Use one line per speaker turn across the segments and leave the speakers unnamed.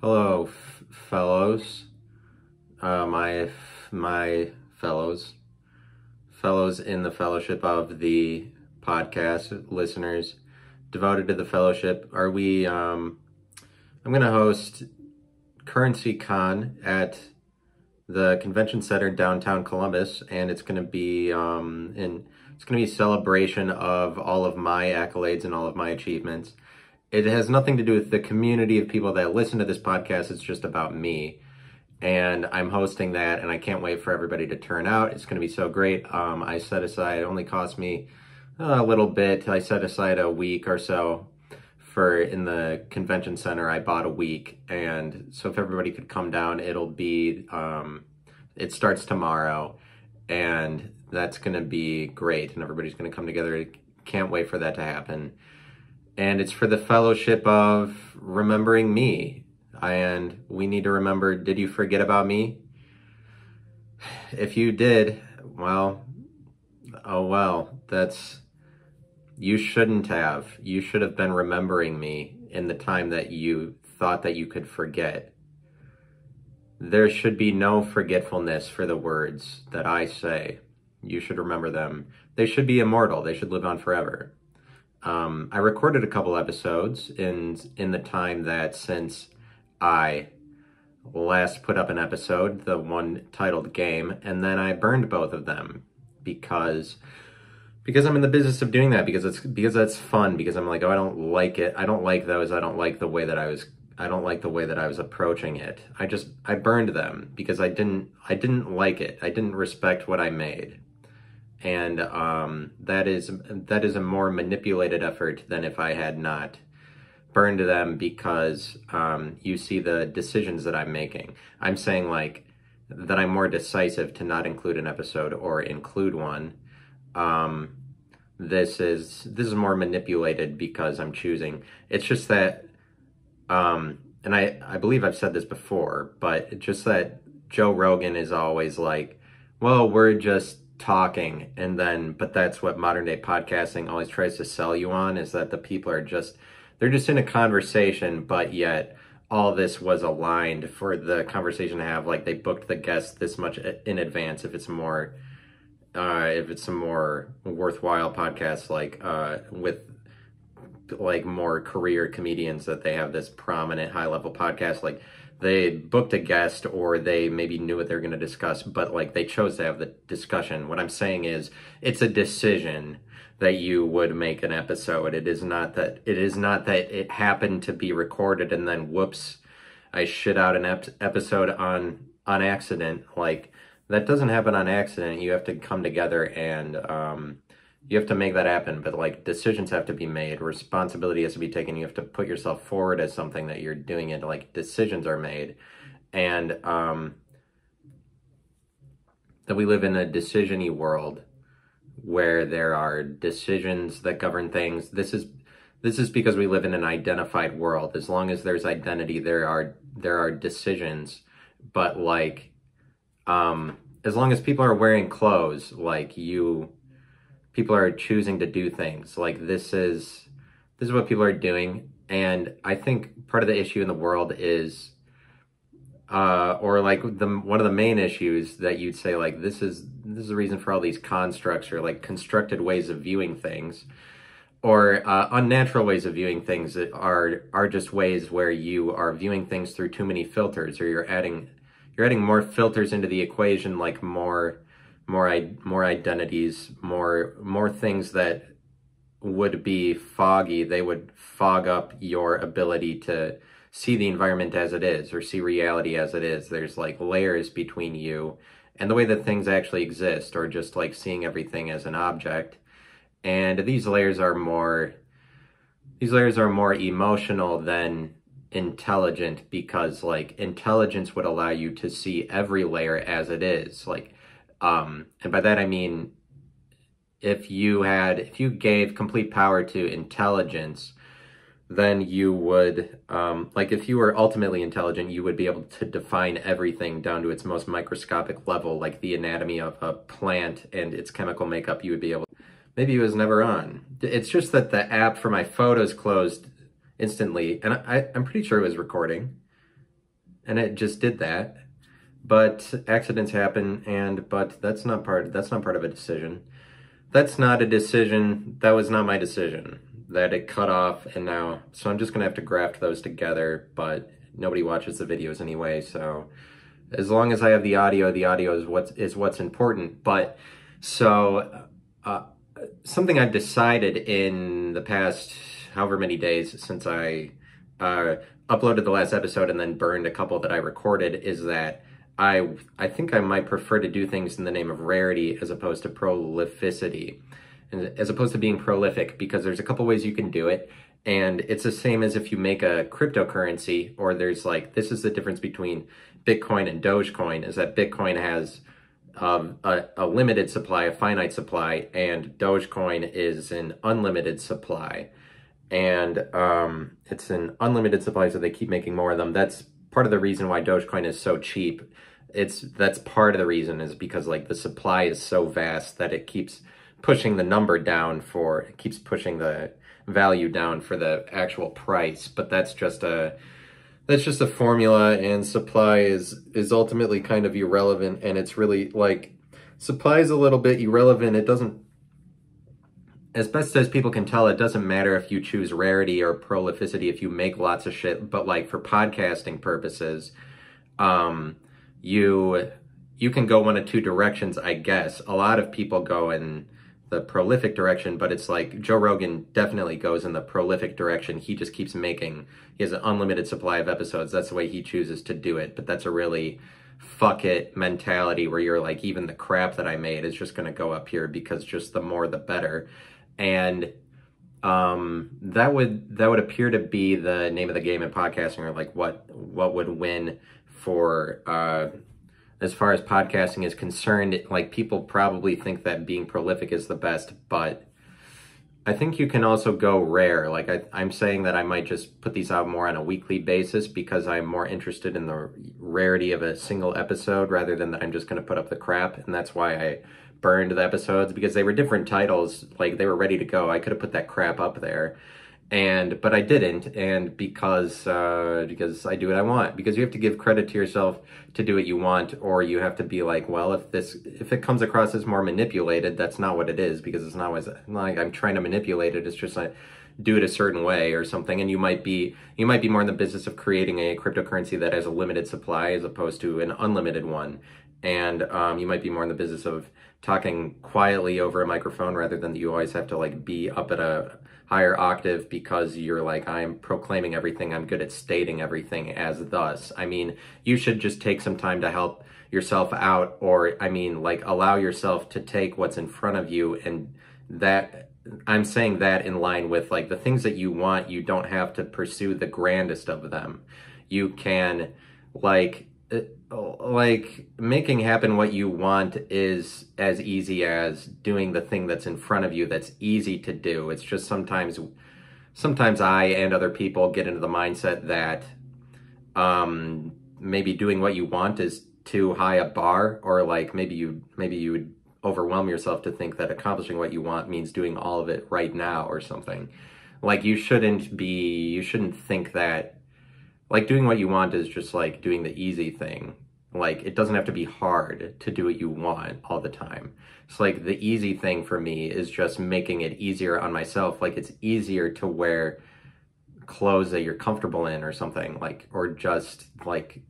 Hello, fellows. My fellows in the fellowship of the podcast, listeners devoted to the fellowship. I'm going to host Currency Con at the Convention Center downtown Columbus, and it's going to be a celebration of all of my accolades and all of my achievements. It has nothing to do with the community of people that listen to this podcast. It's just about me. And I'm hosting that, and I can't wait for everybody to turn out. It's going to be so great. I set aside, it only cost me a little bit. I set aside a week or so in the convention center. I bought a week. And so if everybody could come down, it starts tomorrow. And that's going to be great. And everybody's going to come together. Can't wait for that to happen. And it's for the fellowship of remembering me. And we need to remember, did you forget about me? If you did, well, oh well, you shouldn't have. You should have been remembering me in the time that you thought that you could forget. There should be no forgetfulness for the words that I say. You should remember them. They should be immortal. They should live on forever. I recorded a couple episodes in the time that since I last put up an episode, the one titled Game, and then I burned both of them because I'm in the business of doing that, because that's fun, because I'm like, oh, I don't like it. I don't like those. I don't like the way that I was approaching it. I burned them because I didn't like it. I didn't respect what I made. And that is a more manipulated effort than if I had not burned them, because you see the decisions that I'm making. I'm saying like that I'm more decisive to not include an episode or include one. This is more manipulated because I'm choosing. It's just that, and I believe I've said this before, but it's just that Joe Rogan is always like, well, we're just talking, but that's what modern day podcasting always tries to sell you on, is that the people are they're just in a conversation, but yet all this was aligned for the conversation to have, like they booked the guest this much in advance. If it's a more worthwhile podcast, like with like more career comedians, that they have this prominent high level podcast, like they booked a guest, or they maybe knew what they were going to discuss, but like they chose to have the discussion. What I'm saying is, it's a decision that you would make an episode. It is not that it happened to be recorded and then whoops, I shit out an episode on accident. Like, that doesn't happen on accident. You have to come together and you have to make that happen. But like, decisions have to be made, responsibility has to be taken. You have to put yourself forward as something that you're doing it. Like, decisions are made, and that we live in a decisiony world where there are decisions that govern things. This is because we live in an identified world. As long as there's identity, there are decisions. But like, as long as people are wearing clothes, like people are choosing to do things. Like, this is what people are doing. And I think part of the issue in the world is, or like one of the main issues that you'd say, like, this is the reason for all these constructs, or like constructed ways of viewing things, or unnatural ways of viewing things, that are just ways where you are viewing things through too many filters, or you're adding more filters into the equation, like more identities, more things that would be foggy. They would fog up your ability to see the environment as it is, or see reality as it is. There's like layers between you and the way that things actually exist, or just like seeing everything as an object. And these layers are more emotional than intelligent, because like intelligence would allow you to see every layer as it is. Like, and by that I mean, if you gave complete power to intelligence, then you would, like, if you were ultimately intelligent, you would be able to define everything down to its most microscopic level, like the anatomy of a plant and its chemical makeup. You would be able, maybe it was never on. It's just that the app for my photos closed instantly, and I'm pretty sure it was recording. and it just did that. But accidents happen, but that's not part of a decision. That's not a decision. That was not my decision. That it cut off, and now, so I'm just gonna have to graft those together, but nobody watches the videos anyway, so as long as I have the audio is what's important. But so something I've decided in the past however many days since I uploaded the last episode and then burned a couple that I recorded is that I think I might prefer to do things in the name of rarity as opposed to prolificity, and as opposed to being prolific, because there's a couple ways you can do it. And it's the same as if you make a cryptocurrency, or there's like, this is the difference between Bitcoin and Dogecoin, is that Bitcoin has a limited supply, a finite supply, and Dogecoin is an unlimited supply. And it's an unlimited supply, so they keep making more of them. That's part of the reason why Dogecoin is so cheap. That's part of the reason, is because like the supply is so vast that it keeps pushing the number down it keeps pushing the value down for the actual price. But that's just a formula, and supply is ultimately kind of irrelevant. And it's really like, supply is a little bit irrelevant. It doesn't, as best as people can tell, it doesn't matter if you choose rarity or prolificity if you make lots of shit. But like for podcasting purposes, you can go one of two directions, I guess. A lot of people go in the prolific direction, but it's like Joe Rogan definitely goes in the prolific direction. He just keeps making, he has an unlimited supply of episodes. That's the way he chooses to do it. But that's a really fuck it mentality where you're like, even the crap that I made is just going to go up here because just the more the better. And that would appear to be the name of the game in podcasting, or like what would win for as far as podcasting is concerned. Like, people probably think that being prolific is the best, but I think you can also go rare. Like I'm saying that I might just put these out more on a weekly basis because I'm more interested in the rarity of a single episode rather than that I'm just going to put up the crap. And that's why I burned the episodes, because they were different titles. Like, they were ready to go. I could have put that crap up there, but I didn't. And because I do what I want, because you have to give credit to yourself to do what you want, or you have to be like, well, if it comes across as more manipulated, that's not what it is, because it's not always like I'm trying to manipulate it. It's just like, do it a certain way or something. And you might be more in the business of creating a cryptocurrency that has a limited supply as opposed to an unlimited one. And you might be more in the business of talking quietly over a microphone rather than you always have to like be up at a higher octave because you're like, I'm proclaiming everything, I'm good at stating everything as thus. I mean, you should just take some time to help yourself out, or I mean, like, allow yourself to take what's in front of you. And that, I'm saying that in line with like the things that you want, you don't have to pursue the grandest of them. You can like making happen what you want is as easy as doing the thing that's in front of you that's easy to do. It's just sometimes I and other people get into the mindset that maybe doing what you want is too high a bar, or like maybe you would overwhelm yourself to think that accomplishing what you want means doing all of it right now or something. Like, you shouldn't think that like doing what you want is just like doing the easy thing. Like, it doesn't have to be hard to do what you want all the time. It's like the easy thing for me is just making it easier on myself. Like, it's easier to wear clothes that you're comfortable in or something, like, or just like,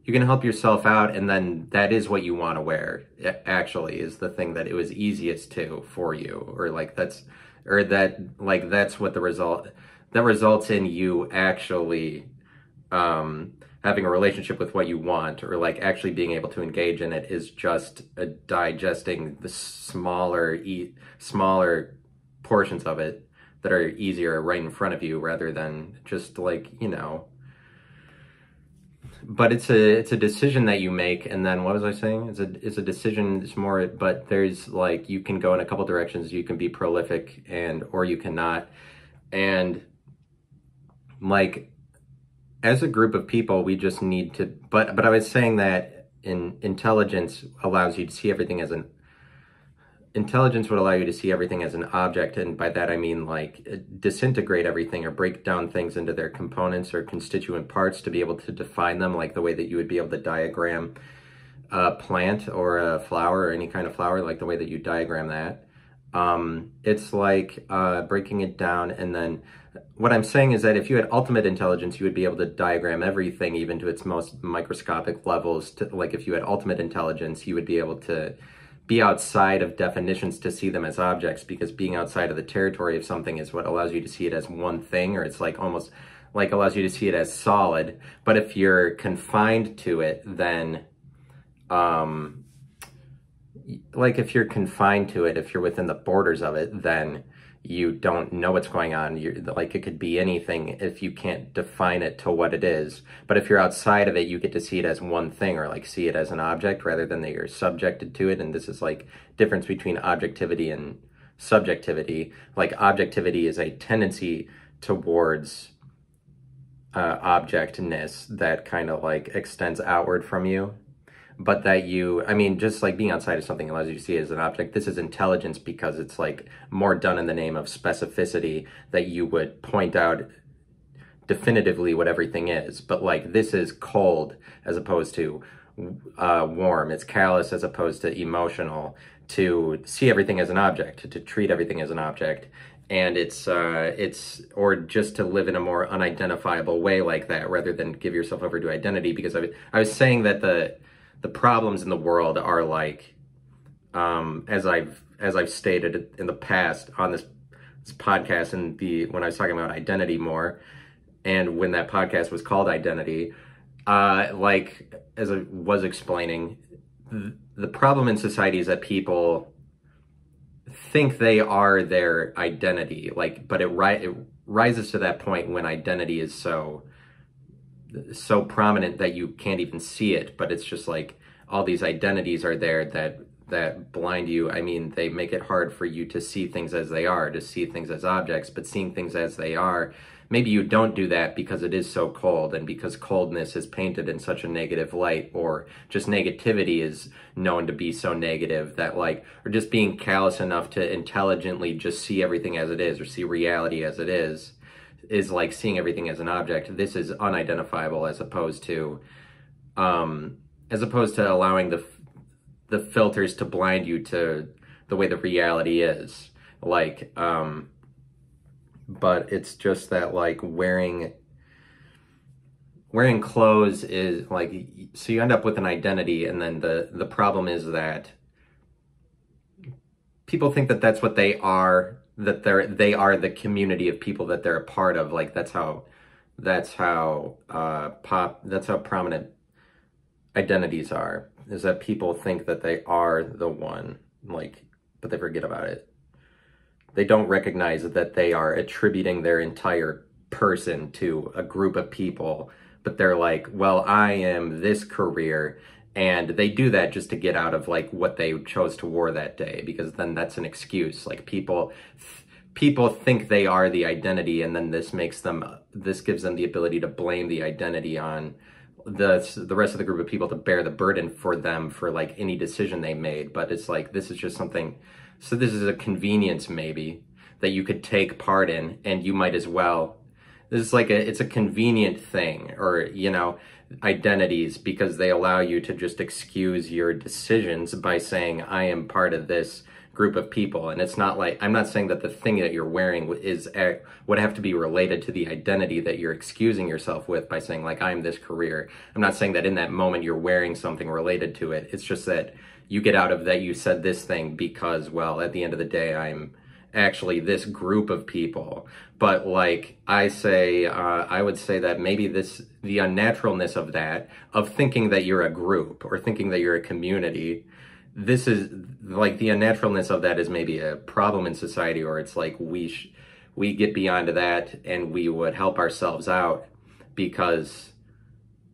you can help yourself out, and then that is what you want to wear, actually, is the thing that it was easiest to for you, or like that's what that results in you actually having a relationship with what you want, or like actually being able to engage in it, is just digesting the smaller portions of it that are easier right in front of you, rather than just like, you know. But it's a decision that you make. And then what was I saying? It's a decision. It's more, but there's like, you can go in a couple directions. You can be prolific or you cannot. And like, as a group of people, we just need to, but I was saying that intelligence allows you to see everything as intelligence would allow you to see everything as an object, and by that I mean like disintegrate everything or break down things into their components or constituent parts to be able to define them, like the way that you would be able to diagram a plant or a flower or any kind of flower, like the way that you diagram that. It's like breaking it down, and then what I'm saying is that if you had ultimate intelligence, you would be able to diagram everything even to its most microscopic levels. Like if you had ultimate intelligence, you would be able to be outside of definitions to see them as objects, because being outside of the territory of something is what allows you to see it as one thing, or it's like almost like allows you to see it as solid. But if you're confined to it, then like if you're confined to it, if you're within the borders of it, then you don't know what's going on. You're like, it could be anything if you can't define it to what it is. But if you're outside of it, you get to see it as one thing, or like see it as an object rather than that you're subjected to it. And this is like difference between objectivity and subjectivity. Like objectivity is a tendency towards objectness that kind of like extends outward from you. But that you, I mean, just like being outside of something allows you to see it as an object. This is intelligence because it's like more done in the name of specificity, that you would point out definitively what everything is. But like this is cold as opposed to warm. It's callous as opposed to emotional. To see everything as an object, to treat everything as an object. And it's or just to live in a more unidentifiable way like that, rather than give yourself over to identity. Because I was saying that the problems in the world are like, as I've stated in the past on this podcast, and when I was talking about identity more, and when that podcast was called Identity, like as I was explaining, the problem in society is that people think they are their identity, like, but it rises to that point when identity is so prominent that you can't even see it, but it's just like all these identities are there that blind you. I mean, they make it hard for you to see things as they are, to see things as objects. But seeing things as they are, maybe you don't do that because it is so cold, and because coldness is painted in such a negative light, or just negativity is known to be so negative that like, or just being callous enough to intelligently just see everything as it is, or see reality as it is like seeing everything as an object. This is unidentifiable as opposed to allowing the filters to blind you to the way the reality is. Like, but it's just that like wearing clothes is like, so you end up with an identity, and then the problem is that people think that that's what they are, that they are the community of people that they're a part of. Like that's how prominent identities are, is that people think that they are the one, like, but they forget about it. They don't recognize that they are attributing their entire person to a group of people, but they're like, well, I am this career. And they do that just to get out of like what they chose to wear that day, because then that's an excuse. Like people think they are the identity, and then this gives them the ability to blame the identity on the rest of the group of people to bear the burden for them for like any decision they made. But it's like, this is just something, so this is a convenience maybe that you could take part in, and you might as well. This is like it's a convenient thing, or, you know, identities, because they allow you to just excuse your decisions by saying, I am part of this group of people. And it's not like, I'm not saying that the thing that you're wearing would have to be related to the identity that you're excusing yourself with by saying like, I'm this career. I'm not saying that in that moment you're wearing something related to it. It's just that you get out of that you said this thing because, well, at the end of the day, I'm actually this group of people. But like I would say that maybe the unnaturalness of that, of thinking that you're a group or thinking that you're a community, this is like the unnaturalness of that is maybe a problem in society, or it's like we get beyond that and we would help ourselves out, because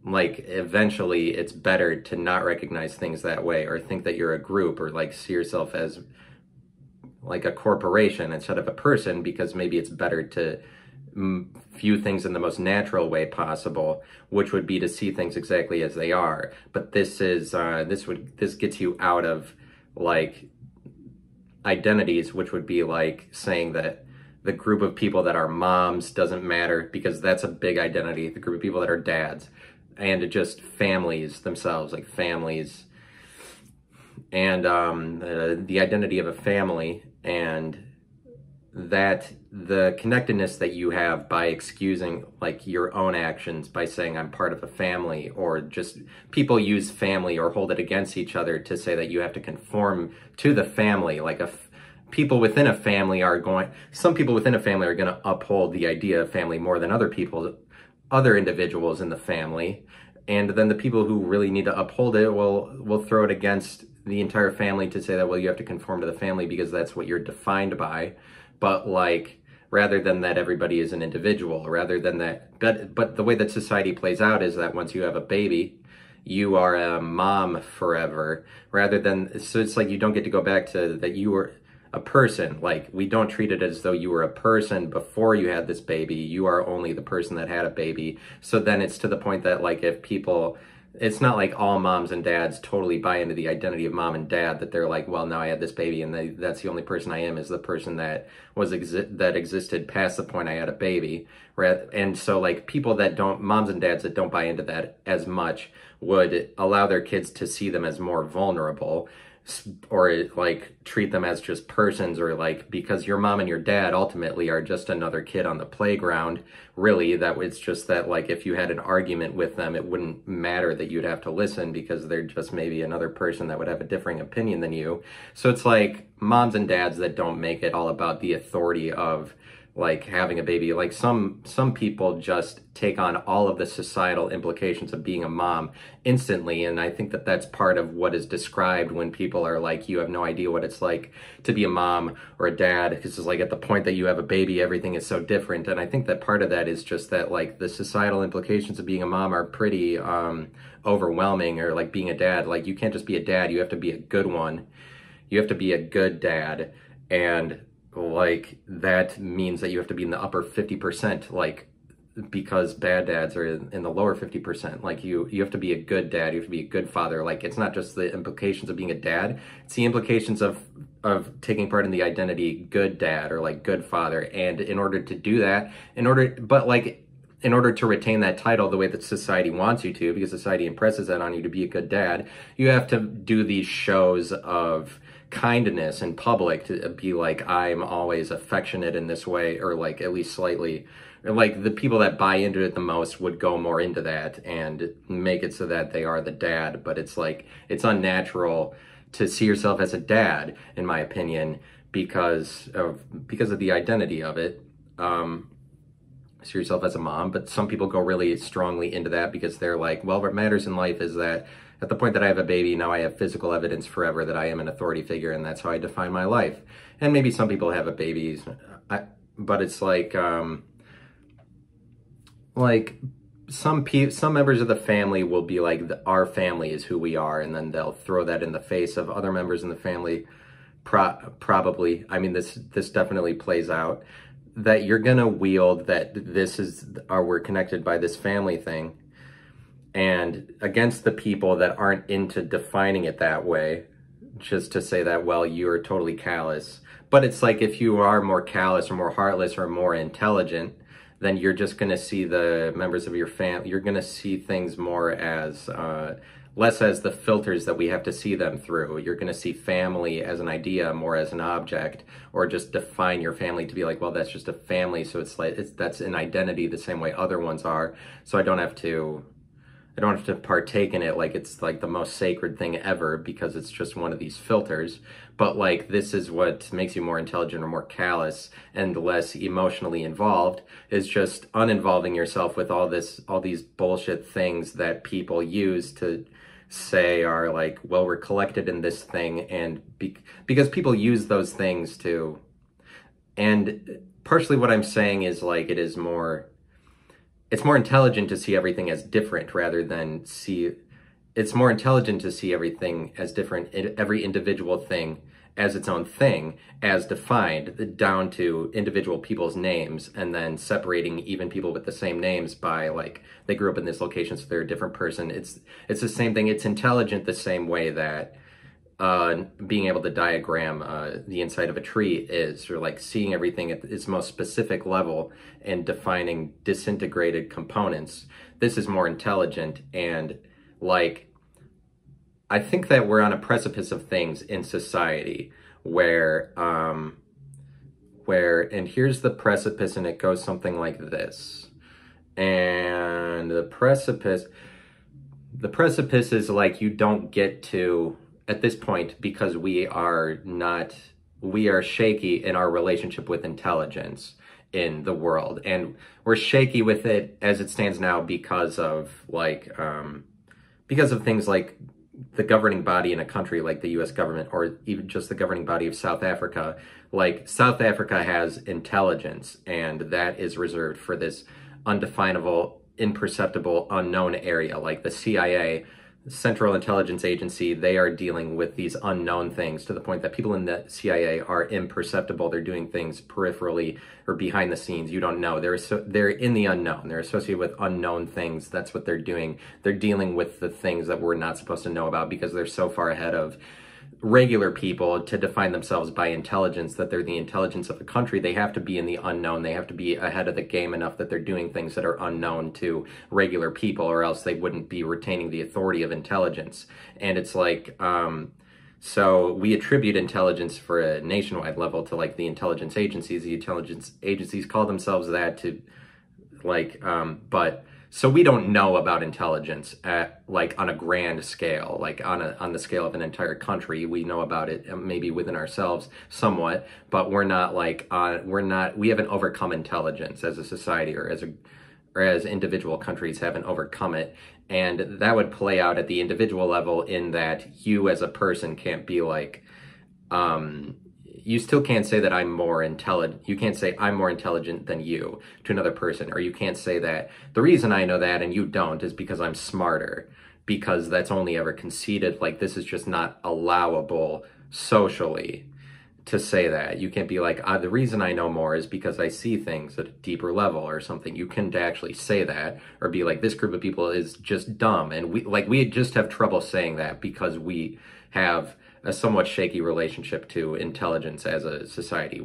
like eventually it's better to not recognize things that way, or think that you're a group, or like see yourself as like a corporation instead of a person, because maybe it's better to view things in the most natural way possible, which would be to see things exactly as they are. But this gets you out of like identities, which would be like saying that the group of people that are moms doesn't matter, because that's a big identity. The group of people that are dads, and just families themselves, like families, and the identity of a family, and that the connectedness that you have by excusing like your own actions by saying I'm part of a family, or just people use family or hold it against each other to say that you have to conform to the family. Like people within a family are going, some people within a family are going to uphold the idea of family more than other individuals in the family. And then the people who really need to uphold it will throw it against the entire family to say that, well, you have to conform to the family because that's what you're defined by. But like, rather than that everybody is an individual, rather than that, but the way that society plays out is that once you have a baby, you are a mom forever, rather than, so it's like you don't get to go back to that you were a person. Like, we don't treat it as though you were a person before you had this baby. You are only the person that had a baby. So then it's to the point that like if people, it's not like all moms and dads totally buy into the identity of mom and dad, that they're like, well, now I had this baby and that's the only person I am, is the person that that existed past the point I had a baby. And so like people that don't, moms and dads that don't buy into that as much, would allow their kids to see them as more vulnerable, or like treat them as just persons, or like, because your mom and your dad ultimately are just another kid on the playground, really, that it's just that like if you had an argument with them, it wouldn't matter that you'd have to listen because they're just maybe another person that would have a differing opinion than you. So it's like moms and dads that don't make it all about the authority of like having a baby. Like some people just take on all of the societal implications of being a mom instantly, and I think that that's part of what is described when people are like, you have no idea what it's like to be a mom or a dad, because it's like at the point that you have a baby, everything is so different. And I think that part of that is just that like the societal implications of being a mom are pretty overwhelming, or like being a dad, like you can't just be a dad, you have to be a good one, you have to be a good dad. And like that means that you have to be in the upper 50%, like, because bad dads are in the lower 50%. Like you have to be a good dad, you have to be a good father. Like it's not just the implications of being a dad, it's the implications of taking part in the identity good dad or like good father. And in order to do that, in order to retain that title the way that society wants you to, because society impresses that on you to be a good dad, you have to do these shows of kindness in public, to be like, I'm always affectionate in this way, or like at least slightly. Like the people that buy into it the most would go more into that and make it so that they are the dad. But it's like, it's unnatural to see yourself as a dad, in my opinion, because of the identity of it. See yourself as a mom, but some people go really strongly into that because they're like, well, what matters in life is that at the point that I have a baby, now I have physical evidence forever that I am an authority figure, and that's how I define my life. And maybe some people have a baby, but it's like some members of the family will be like, our family is who we are, and then they'll throw that in the face of other members in the family. Probably, I mean, this definitely plays out, that you're gonna wield that we're connected by this family thing, and against the people that aren't into defining it that way, just to say that, well, you're totally callous. But it's like, if you are more callous or more heartless or more intelligent, then you're just going to see the members of your family, you're going to see things more as, less as the filters that we have to see them through. You're going to see family as an idea more as an object, or just define your family to be like, well, that's just a family, so it's like, that's an identity the same way other ones are, so I don't have to partake in it like it's like the most sacred thing ever, because it's just one of these filters. But like, this is what makes you more intelligent or more callous and less emotionally involved, is just uninvolving yourself with all these bullshit things that people use to say are like, well, we're collected in this thing, and because people use those things to, and partially what I'm saying is like, it's more intelligent to see everything as different rather than it's more intelligent to see everything as different, every individual thing as its own thing, as defined down to individual people's names, and then separating even people with the same names by like, they grew up in this location, so they're a different person. It's the same thing. It's intelligent the same way that being able to diagram the inside of a tree is, or like seeing everything at its most specific level and defining disintegrated components. This is more intelligent, and like, I think that we're on a precipice of things in society where, and here's the precipice, and it goes something like this. And the precipice is like, you don't get to, at this point, because we are shaky in our relationship with intelligence in the world. And we're shaky with it as it stands now because of things like the governing body in a country like the US government, or even just the governing body of South Africa. Like, South Africa has intelligence, and that is reserved for this undefinable, imperceptible, unknown area. Like the CIA, Central Intelligence Agency, they are dealing with these unknown things to the point that people in the CIA are imperceptible. They're doing things peripherally or behind the scenes. You don't know. They're in the unknown. They're associated with unknown things. That's what they're doing. They're dealing with the things that we're not supposed to know about because they're so far ahead of regular people to define themselves by intelligence, that they're the intelligence of the country. They have to be in the unknown. They have to be ahead of the game enough that they're doing things that are unknown to regular people, or else they wouldn't be retaining the authority of intelligence. And it's like, so we attribute intelligence for a nationwide level to like the intelligence agencies. The intelligence agencies call themselves that to like, but so we don't know about intelligence at like on a grand scale, like on the scale of an entire country. We know about it maybe within ourselves somewhat, but we haven't overcome intelligence as a society, or as individual countries haven't overcome it. And that would play out at the individual level in that you as a person can't be like, you still can't say that I'm more intelligent. You can't say I'm more intelligent than you to another person. Or you can't say that the reason I know that and you don't is because I'm smarter, because that's only ever conceded. Like, this is just not allowable socially to say that. You can't be like, the reason I know more is because I see things at a deeper level or something. You can't actually say that, or be like, this group of people is just dumb. And we just have trouble saying that because we have a somewhat shaky relationship to intelligence as a society.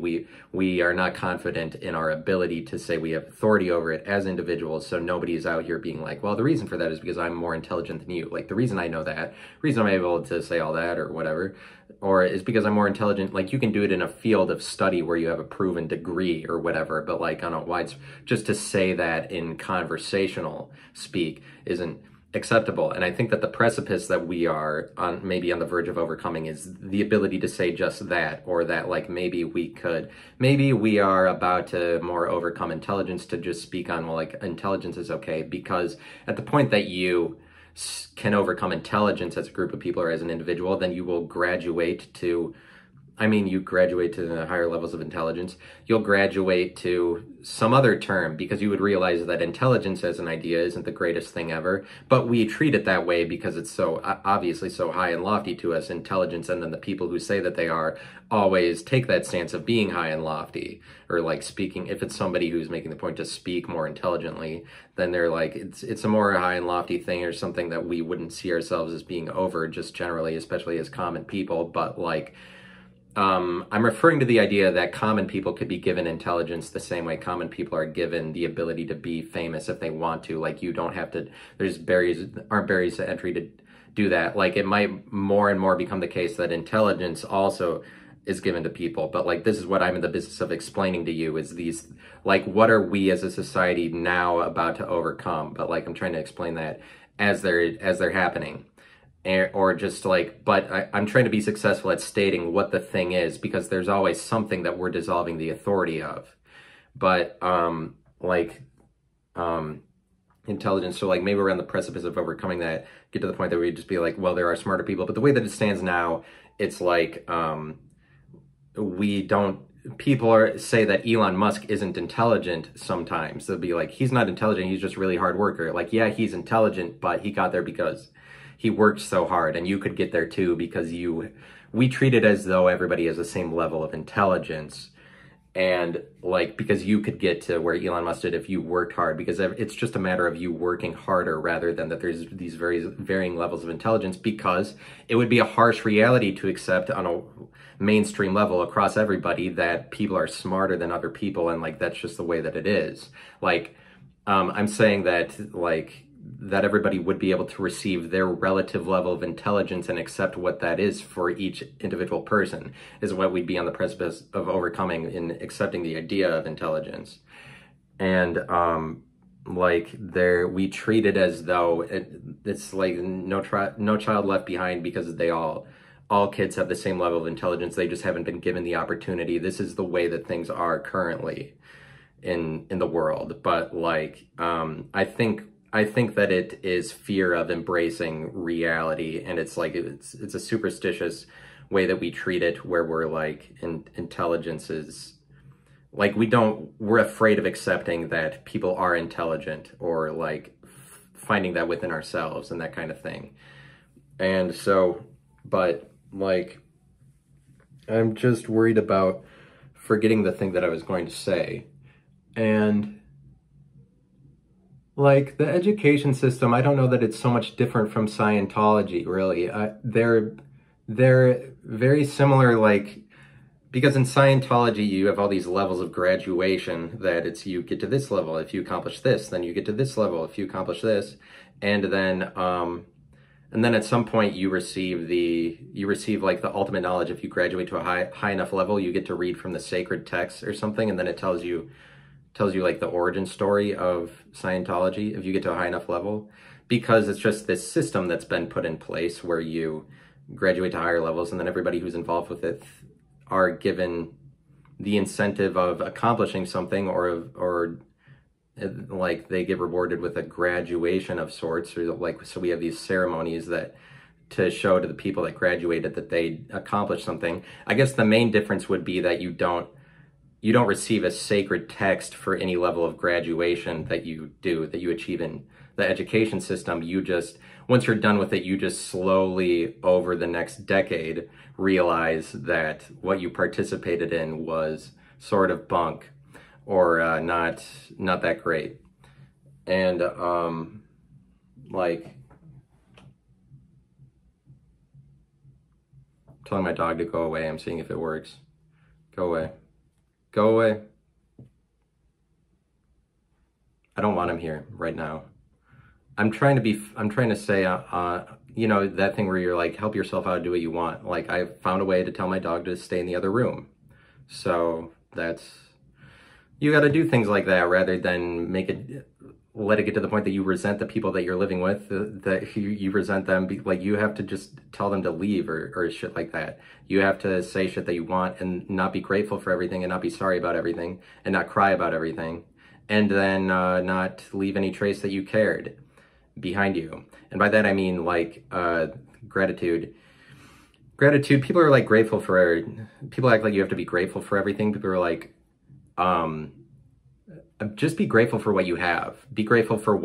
We are not confident in our ability to say we have authority over it as individuals, so nobody's out here being like, well, the reason for that is because I'm more intelligent than you. Like, the reason I know that, the reason I'm able to say all that or whatever, or is because I'm more intelligent. Like, you can do it in a field of study where you have a proven degree or whatever, but like on a wide, just to say that in conversational speak isn't acceptable. And I think that the precipice that we are on, maybe on the verge of overcoming, is the ability to say just that, or that like maybe we are about to more overcome intelligence to just speak on, well, like, intelligence is okay, because at the point that you can overcome intelligence as a group of people or as an individual, then you will graduate to, you graduate to the higher levels of intelligence. You'll graduate to some other term, because you would realize that intelligence as an idea isn't the greatest thing ever, but we treat it that way because it's so obviously so high and lofty to us, intelligence. And then the people who say that they are always take that stance of being high and lofty, or like speaking, if it's somebody who's making the point to speak more intelligently, then they're like, it's a more high and lofty thing, or something that we wouldn't see ourselves as being over, just generally, especially as common people. But like, I'm referring to the idea that common people could be given intelligence the same way common people are given the ability to be famous if they want to. Like, you don't have to, aren't barriers to entry to do that. Like, it might more and more become the case that intelligence also is given to people. But like, this is what I'm in the business of explaining to you, is these, like, what are we as a society now about to overcome? But like, I'm trying to explain that as they're happening. Or just like, but I'm trying to be successful at stating what the thing is, because there's always something that we're dissolving the authority of. But intelligence, so like maybe we're on the precipice of overcoming that, get to the point that we just be like, well, there are smarter people. But the way that it stands now, it's like, people say that Elon Musk isn't intelligent sometimes. They'll be like, he's not intelligent, he's just really hard worker. Like, yeah, he's intelligent, but he got there because he worked so hard, and you could get there too, because we treat it as though everybody has the same level of intelligence. And like, because you could get to where Elon Musk did if you worked hard, because it's just a matter of you working harder rather than that there's these very varying levels of intelligence, because it would be a harsh reality to accept on a mainstream level across everybody that people are smarter than other people, and like that's just the way that it is. Like, I'm saying that like that everybody would be able to receive their relative level of intelligence and accept what that is for each individual person is what we'd be on the precipice of overcoming in accepting the idea of intelligence. And like we treat it as though it's like no child left behind, because all kids have the same level of intelligence. They just haven't been given the opportunity. This is the way that things are currently in the world. But like I think that it is fear of embracing reality, and it's like it's a superstitious way that we treat it, where we're like intelligence is like we're afraid of accepting that people are intelligent, or like finding that within ourselves and that kind of thing. And so, but like I'm just worried about forgetting the thing that I was going to say. And like the education system, I don't know that it's so much different from Scientology, really. They're very similar, like, because in Scientology you have all these levels of graduation, that it's you get to this level if you accomplish this, then you get to this level if you accomplish this, and then at some point you receive like the ultimate knowledge. If you graduate to a high enough level, you get to read from the sacred texts or something, and then it tells you like the origin story of Scientology if you get to a high enough level, because it's just this system that's been put in place where you graduate to higher levels, and then everybody who's involved with it are given the incentive of accomplishing something, or like they get rewarded with a graduation of sorts, or like, so we have these ceremonies that to show to the people that graduated that they accomplished something. I guess the main difference would be that you don't receive a sacred text for any level of graduation that you achieve in the education system. You just, once you're done with it, you just slowly over the next decade realize that what you participated in was sort of bunk, or not that great. And like telling my dog to go away. I'm seeing if it works. Go away. Go away. I don't want him here right now. I'm trying to say, you know, that thing where you're like, help yourself out, do what you want. Like, I found a way to tell my dog to stay in the other room. So you got to do things like that rather than let it get to the point that you resent the people that you're living with, that you resent them. Like, you have to just tell them to leave or shit like that. You have to say shit that you want and not be grateful for everything, and not be sorry about everything, and not cry about everything, and then not leave any trace that you cared behind you. And by that I mean like gratitude. People are like grateful for, people act like you have to be grateful for everything. People are like, just be grateful for what you have. Be grateful for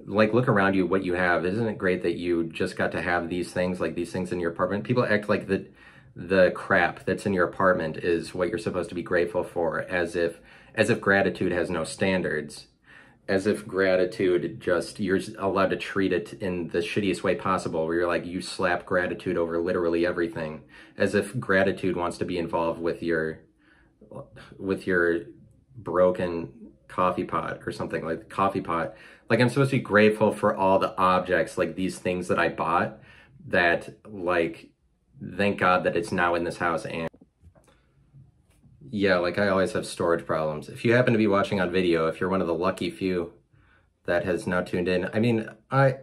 like, look around you, what you have. Isn't it great that you just got to have these things, like these things in your apartment? People act like the crap that's in your apartment is what you're supposed to be grateful for, as if gratitude has no standards. As if gratitude just, you're allowed to treat it in the shittiest way possible, where you're like, you slap gratitude over literally everything. As if gratitude wants to be involved with your broken coffee pot or something, like the coffee pot. Like, I'm supposed to be grateful for all the objects, like these things that I bought, that like, thank God that it's now in this house. And yeah, like I always have storage problems. If you happen to be watching on video, if you're one of the lucky few that has now tuned in, I mean, I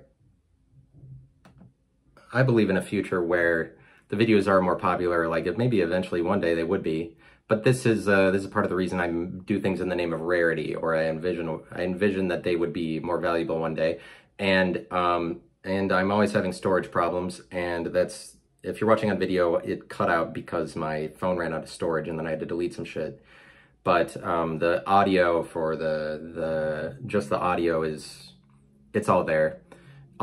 believe in a future where the videos are more popular, like if maybe eventually one day they would be. But this is part of the reason I do things in the name of rarity, or I envision that they would be more valuable one day. And I'm always having storage problems, and that's, if you're watching on video, it cut out because my phone ran out of storage and then I had to delete some shit. But the audio for just the audio it's all there.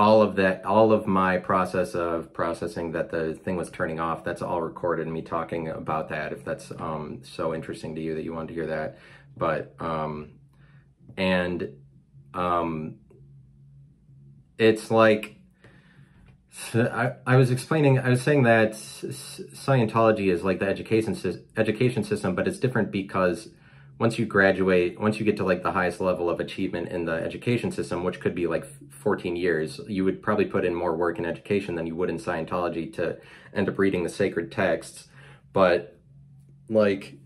all of my process of processing that the thing was turning off, that's all recorded, me talking about that, if that's so interesting to you that you want to hear that. But and it's like, I was saying that Scientology is like the education system, but it's different because once you graduate, once you get to like the highest level of achievement in the education system, which could be like 14 years, you would probably put in more work in education than you would in Scientology to end up reading the sacred texts. But like,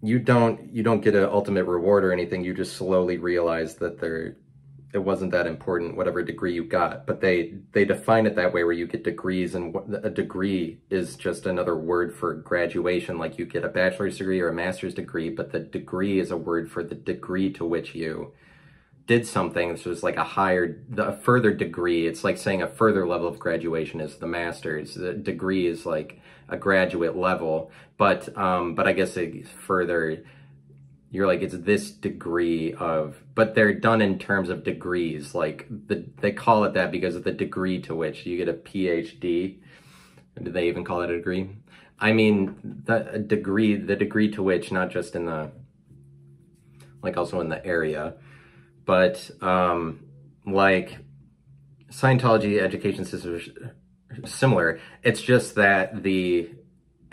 you don't get an ultimate reward or anything. You just slowly realize that it wasn't that important, whatever degree you got. But they define it that way, where you get degrees, and a degree is just another word for graduation. Like, you get a bachelor's degree or a master's degree, but the degree is a word for the degree to which you did something. So it's like a further degree. It's like saying a further level of graduation is the master's. The degree is like a graduate level, but I guess further, you're like, it's this degree of, but they're done in terms of degrees. Like, they call it that because of the degree to which you get a PhD. Do they even call it a degree? I mean, the degree to which, not just in the, like, also in the area, but like, Scientology education system is similar. It's just that the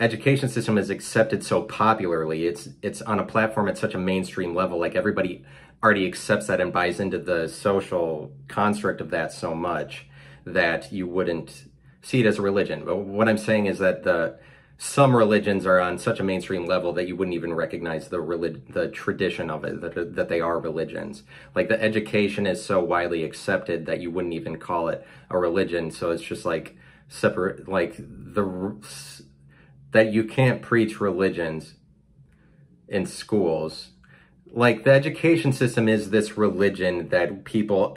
education system is accepted so popularly. It's on a platform at such a mainstream level. Like, everybody already accepts that and buys into the social construct of that so much that you wouldn't see it as a religion. But what I'm saying is that some religions are on such a mainstream level that you wouldn't even recognize the tradition of it, that they are religions. Like, the education is so widely accepted that you wouldn't even call it a religion. So it's just like separate, like that you can't preach religions in schools. Like, the education system is this religion that people,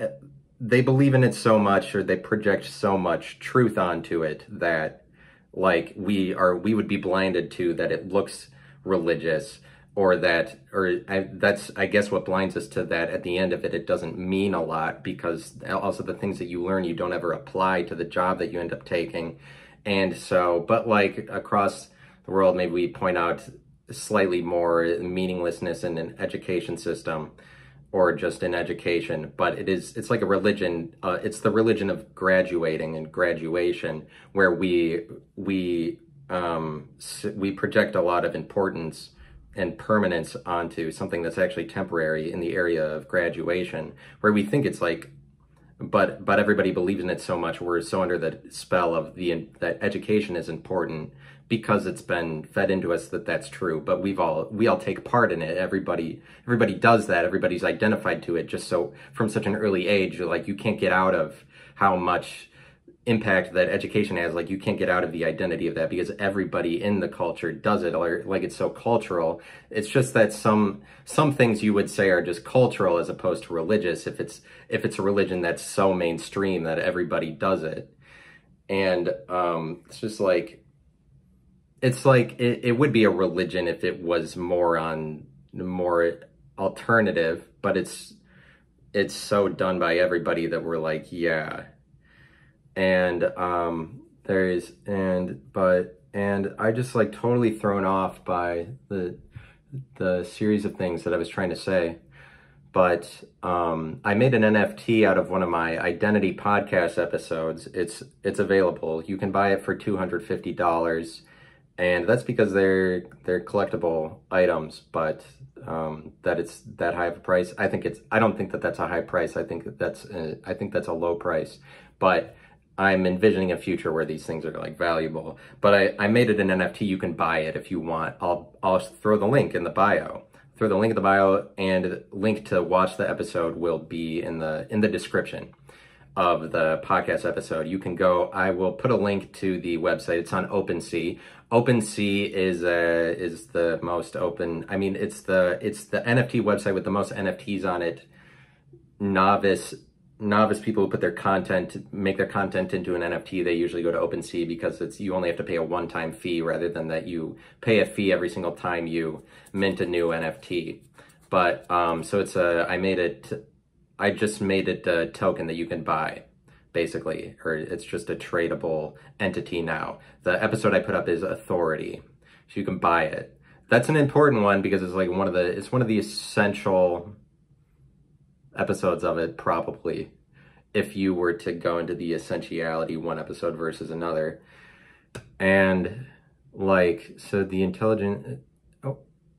they believe in it so much, or they project so much truth onto it, that like we would be blinded to that it looks religious, that's I guess what blinds us to that. At the end of it, it doesn't mean a lot, because also the things that you learn, you don't ever apply to the job that you end up taking. And so, but like across the world, maybe we point out slightly more meaninglessness in an education system, or just in education, but it's like a religion. It's the religion of graduating and graduation, where we project a lot of importance and permanence onto something that's actually temporary in the area of graduation, where we think it's like, but everybody believes in it so much. We're so under the spell of that education is important because it's been fed into us that that's true. But we all take part in it. Everybody does that. Everybody's identified to it, just so from such an early age. Like, you can't get out of how much impact that education has. Like, you can't get out of the identity of that, because everybody in the culture does it, or like, it's so cultural. It's just that some things you would say are just cultural as opposed to religious, if it's a religion that's so mainstream that everybody does it. And it's just like, it would be a religion if it was more alternative, but it's so done by everybody that we're like, yeah. And I just like totally thrown off by the series of things that I was trying to say. But I made an NFT out of one of my Identity podcast episodes. It's available. You can buy it for $250, and that's because they're collectible items. But that it's that high of a price, I don't think that that's a high price. I think that's a low price. But I'm envisioning a future where these things are like valuable. But I made it an NFT. You can buy it if you want. I'll throw the link in the bio. And link to watch the episode will be in the description of the podcast episode. You can go. I will put a link to the website. It's on OpenSea. OpenSea is the most open. I mean, it's the NFT website with the most NFTs on it. Novice people who make their content into an NFT, they usually go to OpenSea, because you only have to pay a one-time fee, rather than that you pay a fee every single time you mint a new NFT. But so I just made it a token that you can buy basically, or it's just a tradable entity now. The episode I put up is authority, so you can buy it. That's an important one because it's like one of the essential episodes of it, probably, if you were to go into the essentiality one episode versus another. And like, so the intelligent,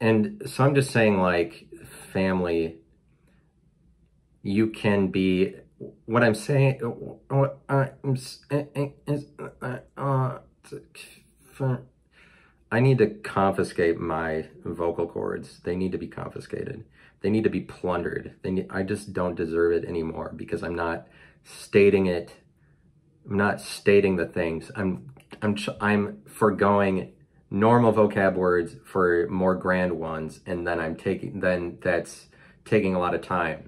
and so I'm just saying, like, family, you can be, what I'm saying, what I'm saying is, I need to confiscate my vocal cords. They need to be confiscated. They need to be plundered. I just don't deserve it anymore because I'm not stating it. I'm not stating the things. I'm forgoing normal vocab words for more grand ones, and then that's taking a lot of time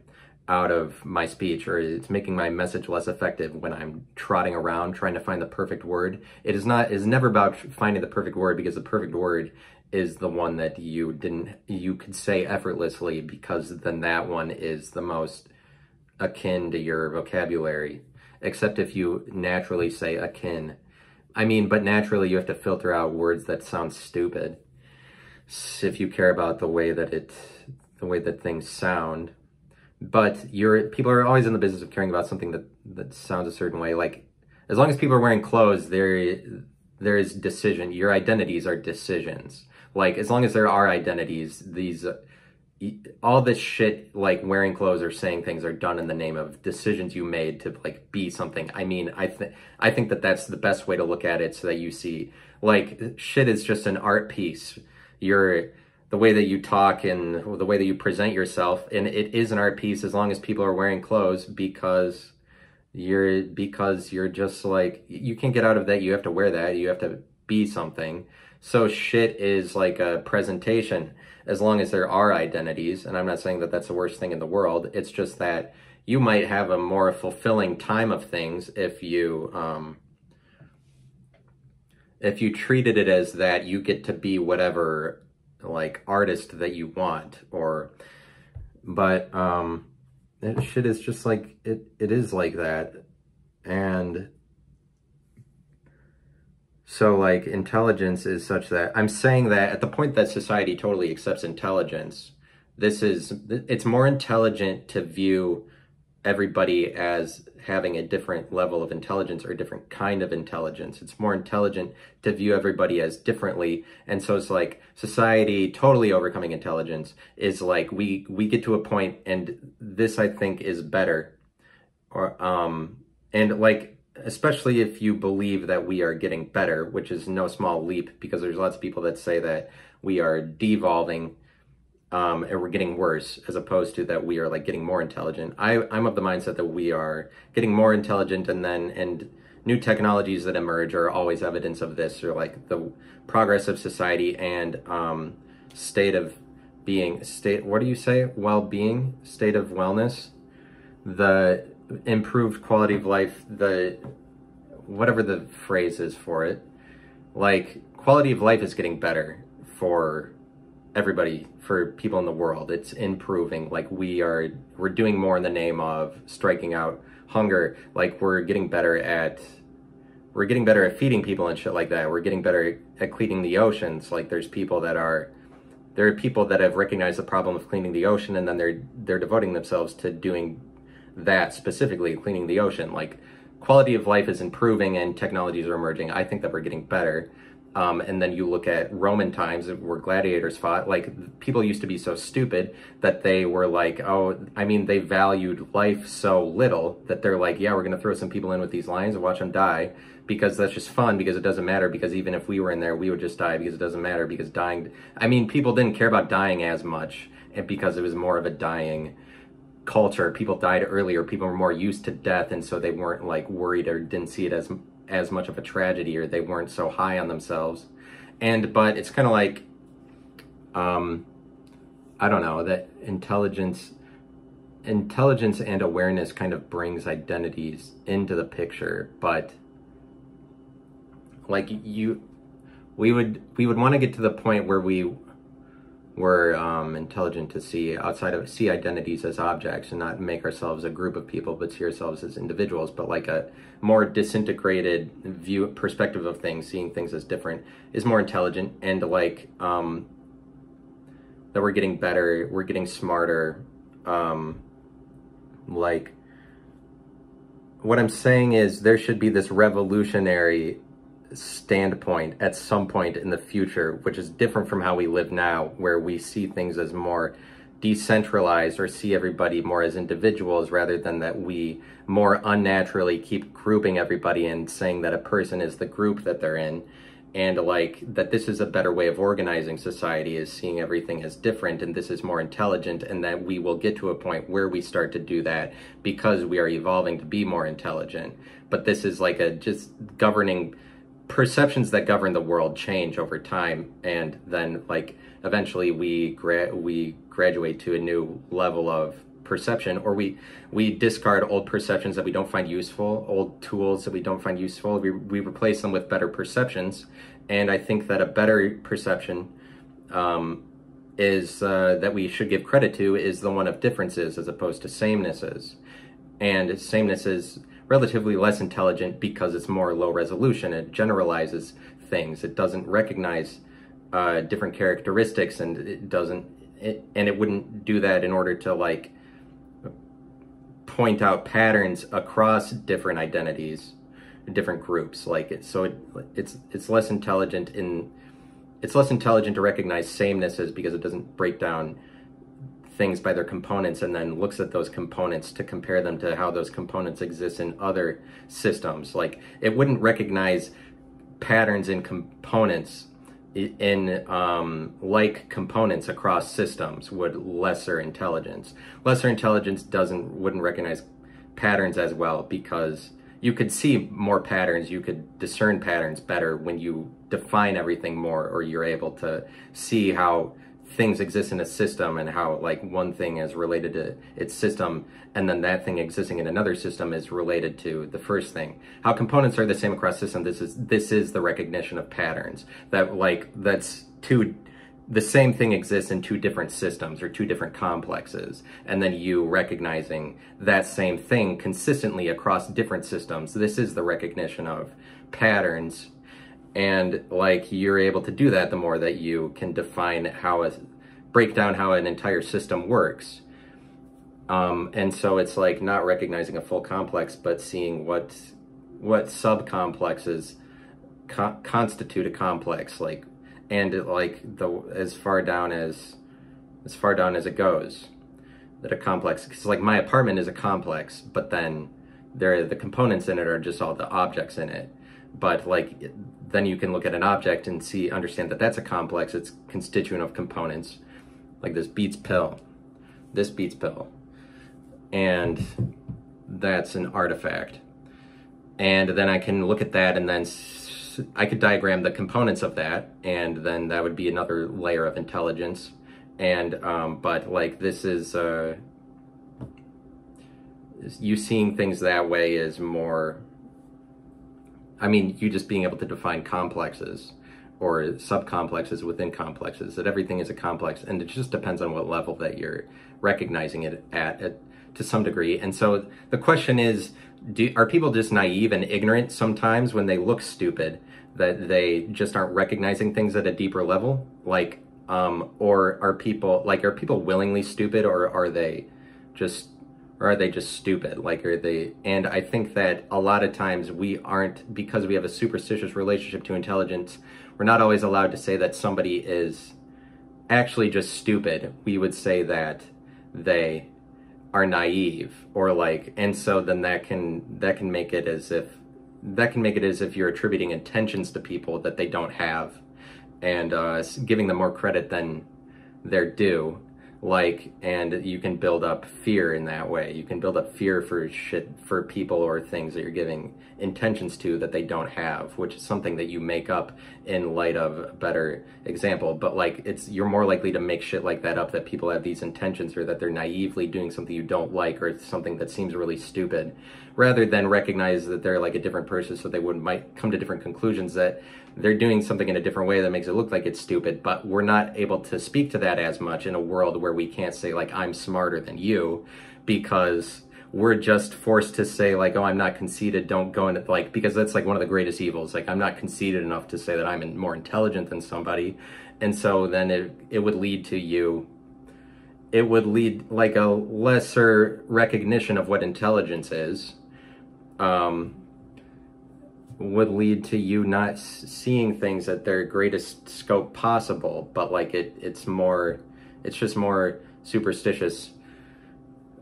out of my speech, or it's making my message less effective when I'm trotting around trying to find the perfect word. It's never about finding the perfect word, because the perfect word is the one that you could say effortlessly, because then that one is the most akin to your vocabulary, except if you naturally say akin. I mean, but naturally you have to filter out words that sound stupid if you care about the way that things sound. But people are always in the business of caring about something that sounds a certain way. Like, as long as people are wearing clothes, there is decision. Your identities are decisions. Like, as long as there are identities, all this shit, like wearing clothes or saying things, are done in the name of decisions you made to, like, be something. I mean, I think that that's the best way to look at it, so that you see, like, shit is just an art piece. The way that you talk and the way that you present yourself, and it is an art piece as long as people are wearing clothes, because you're just like, you can't get out of that. You have to wear that. You have to be something. So shit is like a presentation, as long as there are identities. And I'm not saying that that's the worst thing in the world. It's just that you might have a more fulfilling time of things if you treated it as that you get to be whatever, like, artist that you want, but shit is just like, it is like that. And so, like, intelligence is such that, I'm saying that at the point that society totally accepts intelligence, it's more intelligent to view everybody as having a different level of intelligence, or a different kind of intelligence. It's more intelligent to view everybody as differently. And so it's like, society totally overcoming intelligence is like, we get to a point, and this, I think, is better. And like, especially if you believe that we are getting better, which is no small leap, because there's lots of people that say that we are devolving, and we're getting worse, as opposed to that we are, like, getting more intelligent. I'm of the mindset that we are getting more intelligent, and new technologies that emerge are always evidence of this, or like the progress of society and state of being, what do you say? Well-being, state of wellness, the improved quality of life, whatever the phrase is for it. Like, quality of life is getting better for everybody, for people in the world. It's improving. Like, we're doing more in the name of striking out hunger. Like, we're getting better at feeding people and shit like that. We're getting better at cleaning the oceans. Like, there are people that have recognized the problem of cleaning the ocean, and then they're devoting themselves to doing that, specifically cleaning the ocean. Like, quality of life is improving and technologies are emerging. I think that we're getting better. And then you look at Roman times, where gladiators fought. Like, people used to be so stupid that they were like, they valued life so little that they're like, yeah, we're going to throw some people in with these lions and watch them die, because that's just fun, because it doesn't matter, because even if we were in there, we would just die, because it doesn't matter, because people didn't care about dying as much, and because it was more of a dying culture. People died earlier, people were more used to death, and so they weren't, like, worried, or didn't see it as much of a tragedy, or they weren't so high on themselves. But it's kind of like, I don't know, that intelligence and awareness kind of brings identities into the picture. But, like, we would want to get to the point where we we're intelligent to see see identities as objects and not make ourselves a group of people, but see ourselves as individuals, but like a more disintegrated perspective of things, seeing things as different, is more intelligent. And like that we're getting better, we're getting smarter. Like, what I'm saying is there should be this revolutionary standpoint at some point in the future, which is different from how we live now, where we see things as more decentralized or see everybody more as individuals, rather than that we more unnaturally keep grouping everybody and saying that a person is the group that they're in. And like that this is a better way of organizing society, is seeing everything as different, and this is more intelligent, and that we will get to a point where we start to do that because we are evolving to be more intelligent. But this is like a just governing perceptions that govern the world change over time, and then like eventually we graduate to a new level of perception, or we discard old perceptions that we don't find useful, old tools that we don't find useful. We replace them with better perceptions. And I think that a better perception is that we should give credit to is the one of differences as opposed to samenesses. And sameness is relatively less intelligent because it's more low resolution. It generalizes things. It doesn't recognize different characteristics, and it wouldn't do that in order to like point out patterns across different identities, different groups. Like it's less intelligent to recognize samenesses because it doesn't break down things by their components and then looks at those components to compare them to how those components exist in other systems. Like it wouldn't recognize patterns in components in like components across systems with lesser intelligence. Lesser intelligence wouldn't recognize patterns as well, because you could see more patterns, you could discern patterns better when you define everything more, or you're able to see how things exist in a system and how like one thing is related to its system, and then that thing existing in another system is related to the first thing. How components are the same across systems, this is the recognition of patterns. That like the same thing exists in two different systems or two different complexes, and then you recognizing that same thing consistently across different systems. This is the recognition of patterns. And like you're able to do that the more that you can break down how an entire system works. And so it's like not recognizing a full complex, but seeing what subcomplexes constitute a complex, like, and like as far down as it goes, that a complex, because like my apartment is a complex, but then the components in it are just all the objects in it. But like then you can look at an object and understand that that's a complex. It's constituent of components, like this beats pill, and that's an artifact. And then I can look at that, and then I could diagram the components of that, and then that would be another layer of intelligence. And but like this is you seeing things that way is more, I mean, you just being able to define complexes or subcomplexes within complexes, that everything is a complex, and it just depends on what level that you're recognizing it at to some degree. And so the question is, are people just naive and ignorant sometimes when they look stupid, that they just aren't recognizing things at a deeper level? Like, or are people willingly stupid, or are they just stupid? Like, are they? And I think that a lot of times we aren't, because we have a superstitious relationship to intelligence, we're not always allowed to say that somebody is actually just stupid. We would say that they are naive, or like, and so then that can make it as if you're attributing intentions to people that they don't have, and giving them more credit than they're due. Like, and you can build up fear in that way. You can build up fear for shit, for people or things that you're giving intentions to that they don't have, which is something that you make up in light of a better example. But like, you're more likely to make shit like that up, that people have these intentions, or that they're naively doing something you don't like, or something that seems really stupid, rather than recognize that they're like a different person, so they might come to different conclusions, that they're doing something in a different way that makes it look like it's stupid. But we're not able to speak to that as much in a world where we can't say like, I'm smarter than you, because we're just forced to say like, oh, I'm not conceited, don't go into, like, because that's like one of the greatest evils. Like, I'm not conceited enough to say that I'm more intelligent than somebody. And so then it would lead to you, it would lead like a lesser recognition of what intelligence is, would lead to you not seeing things at their greatest scope possible. But like, it's just more superstitious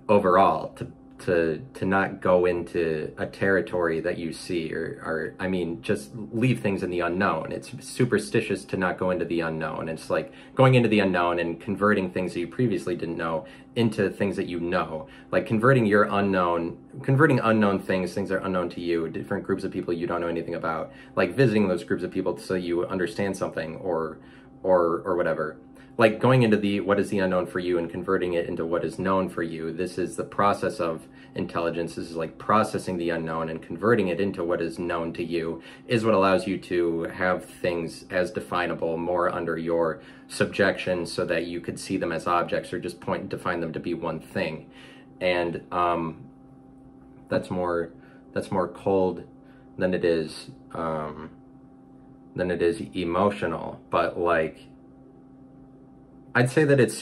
overall to not go into a territory that you see, or I mean, just leave things in the unknown. It's superstitious to not go into the unknown. It's like going into the unknown and converting things that you previously didn't know into things that you know. Like converting unknown things that are unknown to you, different groups of people you don't know anything about, like visiting those groups of people so you understand something, or whatever. Like going into what is the unknown for you and converting it into what is known for you. This is the process of intelligence. This is like processing the unknown and converting it into what is known to you, is what allows you to have things as definable, more under your subjection, so that you could see them as objects, or just define them to be one thing. And that's more cold than it is emotional. But like, I'd say that it's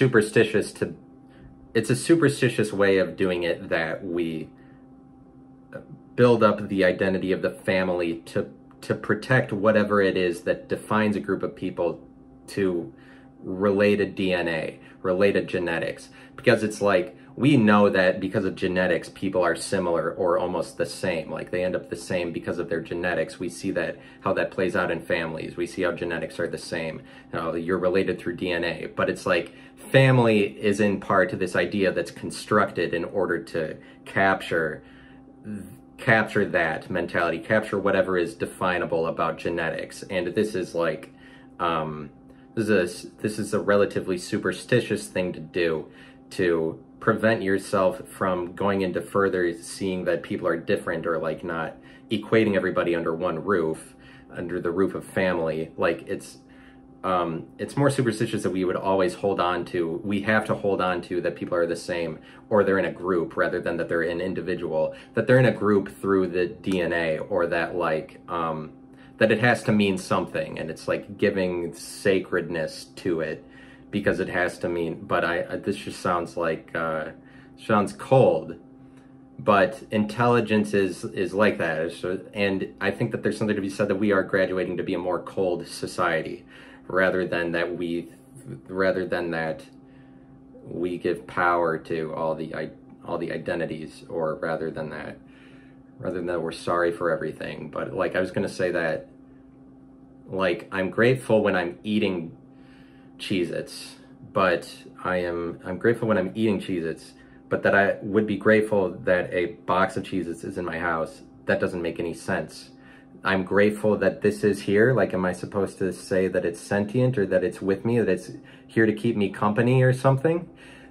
a superstitious way of doing it, that we build up the identity of the family to protect whatever it is that defines a group of people, to related DNA, related genetics. Because it's like, we know that because of genetics, people are similar or almost the same. Like, they end up the same because of their genetics. We see that, how that plays out in families. We see how genetics are the same. You're related through DNA. But it's like, family is in part to this idea that's constructed in order to capture that mentality, capture whatever is definable about genetics. And this is like, this is a relatively superstitious thing to do, to prevent yourself from going into further seeing that people are different, or like not equating everybody under one roof, under the roof of family. Like, it's more superstitious that we would always hold on to. We have to hold on to that people are the same, or they're in a group, rather than that they're an individual, that they're in a group through the DNA, or that like, that it has to mean something, and it's like giving sacredness to it, because it has to mean. But this just sounds like, sounds cold, but intelligence is like that. And I think that there's something to be said that we are graduating to be a more cold society, rather than that we give power to all the identities, or rather than that we're sorry for everything. But like, I was gonna say that, like, I'm grateful when I'm eating Cheez-Its, but I'm grateful when I'm eating Cheez-Its, but that I would be grateful that a box of Cheez-Its is in my house. That doesn't make any sense. I'm grateful that this is here. Like, am I supposed to say that it's sentient, or that it's with me, that it's here to keep me company or something?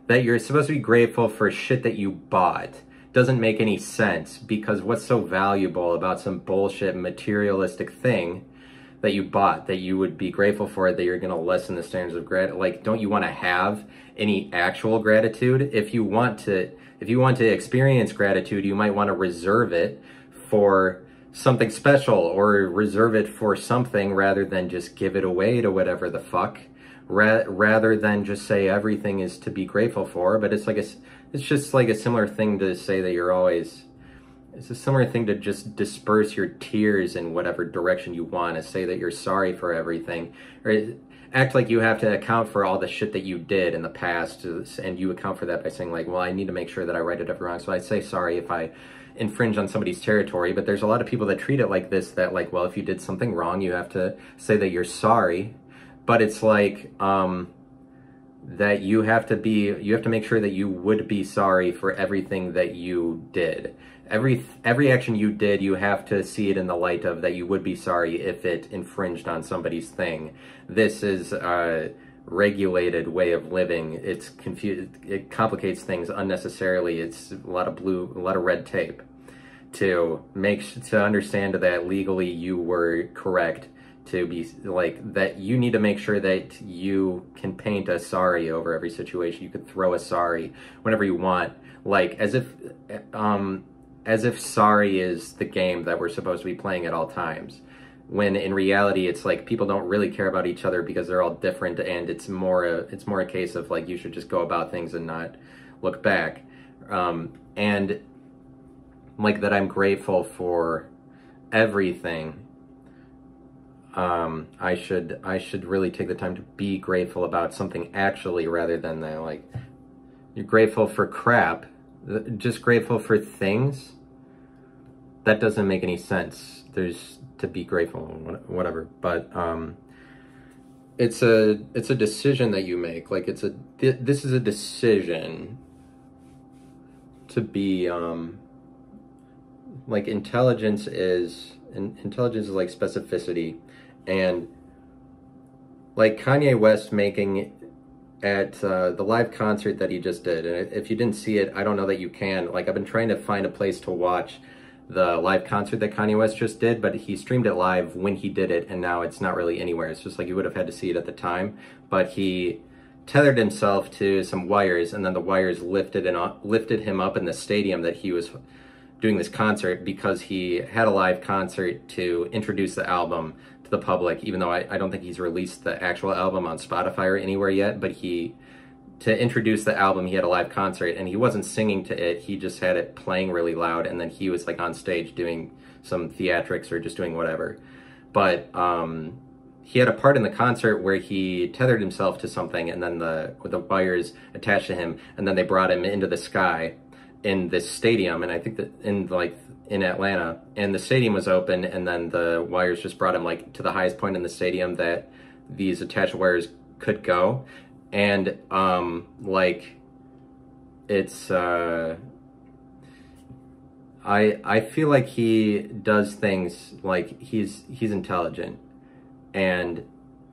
That you're supposed to be grateful for shit that you bought doesn't make any sense, because what's so valuable about some bullshit materialistic thing that you bought, that you would be grateful for, that you're going to lessen the standards of gratitude? Like, don't you want to have any actual gratitude? If you want to experience gratitude, you might want to reserve it for something special, or reserve it for something, rather than just give it away to whatever the fuck, rather than just say everything is to be grateful for. But it's just like a similar thing to say that you're always, it's a similar thing to just disperse your tears in whatever direction you want, to say that you're sorry for everything, or act like you have to account for all the shit that you did in the past, and you account for that by saying like, well, I need to make sure that I write it up wrong, so I say sorry if I infringe on somebody's territory. But there's a lot of people that treat it like this, that like, well, if you did something wrong, you have to say that you're sorry. But it's like, that you have to make sure that you would be sorry for everything that you did. Every action you did, you have to see it in the light of that you would be sorry if it infringed on somebody's thing. This is a regulated way of living. It complicates things unnecessarily. It's a lot of red tape to understand that legally you were correct, to be like that. You need to make sure that you can paint a sorry over every situation. You could throw a sorry whenever you want, like as if sorry is the game that we're supposed to be playing at all times, when in reality it's like people don't really care about each other because they're all different, and it's more a case of like you should just go about things and not look back. And like that I'm grateful for everything. I should really take the time to be grateful about something actually, rather than that, like, you're grateful for crap, just grateful for things. That doesn't make any sense. There's to be grateful, whatever. But it's a decision that you make. Like this is a decision to be like intelligence is like specificity. And like Kanye West making at the live concert that he just did, and if you didn't see it, I don't know that you can. Like, I've been trying to find a place to watch the live concert that Kanye West just did, but he streamed it live when he did it, and now it's not really anywhere. It's just like you would have had to see it at the time. But he tethered himself to some wires, and then the wires lifted him up in the stadium that he was doing this concert, because he had a live concert to introduce the album to the public, even though I don't think he's released the actual album on Spotify or anywhere yet. But to introduce the album, he had a live concert, and he wasn't singing to it, he just had it playing really loud, and then he was like on stage doing some theatrics or just doing whatever. But he had a part in the concert where he tethered himself to something, and then with the wires attached to him, and then they brought him into the sky in this stadium. And I think that in Atlanta, and the stadium was open, and then the wires just brought him like to the highest point in the stadium that these attached wires could go. And like it's I feel like he does things like he's intelligent, and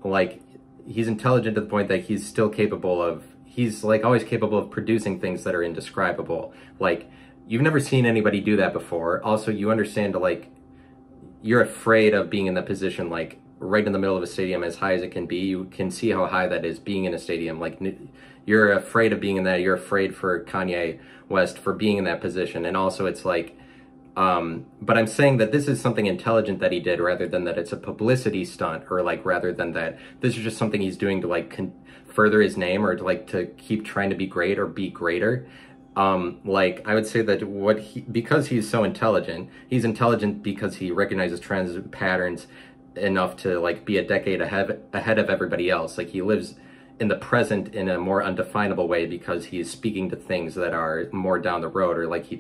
like he's intelligent to the point that he's still capable of, he's like always capable of producing things that are indescribable. Like, you've never seen anybody do that before. Also, you understand, like, you're afraid of being in that position, like right in the middle of a stadium as high as it can be. You can see how high that is, being in a stadium. Like, you're afraid of being in that. You're afraid for Kanye West for being in that position. And also it's like, but I'm saying that this is something intelligent that he did, rather than that it's a publicity stunt, or like rather than that this is just something he's doing to like further his name, or to like to keep trying to be great or be greater. Like, I would say that because he's so intelligent, he's intelligent because he recognizes trends and patterns enough to like be a decade ahead of everybody else. Like, he lives in the present in a more undefinable way, because he's speaking to things that are more down the road, or like he